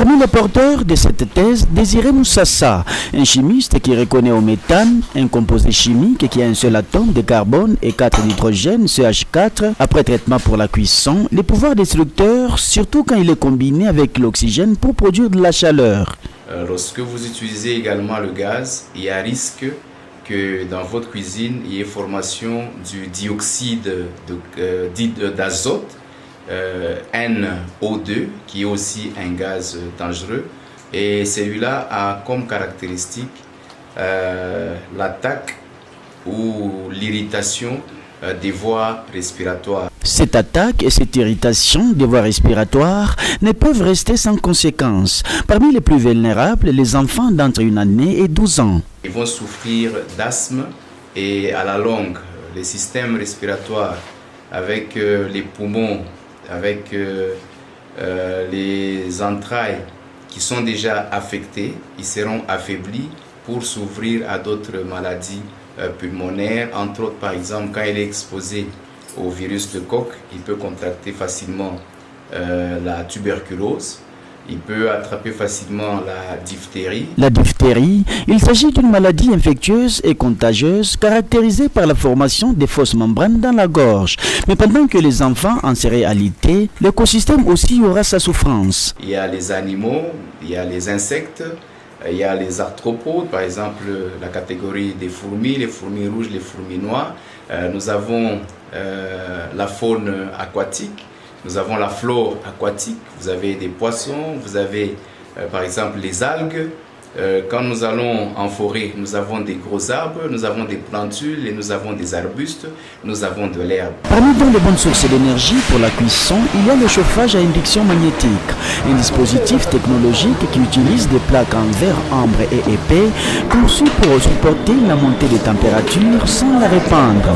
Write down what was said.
Parmi les porteurs de cette thèse, Désiré Moussassa, un chimiste qui reconnaît au méthane, un composé chimique qui a un seul atome de carbone et 4 d'hydrogène, CH4, après traitement pour la cuisson, les pouvoirs destructeurs, surtout quand il est combiné avec l'oxygène pour produire de la chaleur. Lorsque vous utilisez également le gaz, il y a risque que dans votre cuisine, il y ait formation du dioxyde d'azote, NO2, qui est aussi un gaz dangereux. Et celui-là a comme caractéristique l'attaque ou l'irritation des voies respiratoires. Cette attaque et cette irritation des voies respiratoires ne peuvent rester sans conséquences. Parmi les plus vulnérables, les enfants d'entre 1 année et 12 ans. Ils vont souffrir d'asthme et à la longue, les systèmes respiratoires avec les poumons, avec les entrailles qui sont déjà affectées, ils seront affaiblis pour s'ouvrir à d'autres maladies pulmonaires. Entre autres, par exemple, quand il est exposé au virus de Koch, il peut contracter facilement la tuberculose. Il peut attraper facilement la diphtérie. La diphtérie, il s'agit d'une maladie infectieuse et contagieuse caractérisée par la formation des fausses membranes dans la gorge. Mais pendant que les enfants en seraient alités, l'écosystème aussi aura sa souffrance. Il y a les animaux, il y a les insectes, il y a les arthropodes, par exemple la catégorie des fourmis, les fourmis rouges, les fourmis noires. Nous avons la faune aquatique. Nous avons la flore aquatique, vous avez des poissons, vous avez par exemple les algues. Quand nous allons en forêt, nous avons des gros arbres, nous avons des plantules et nous avons des arbustes, nous avons de l'herbe. Parmi donc les bonnes sources d'énergie pour la cuisson, il y a le chauffage à induction magnétique, un dispositif technologique qui utilise des plaques en verre ambre et épais conçues pour supporter la montée des températures sans la répandre.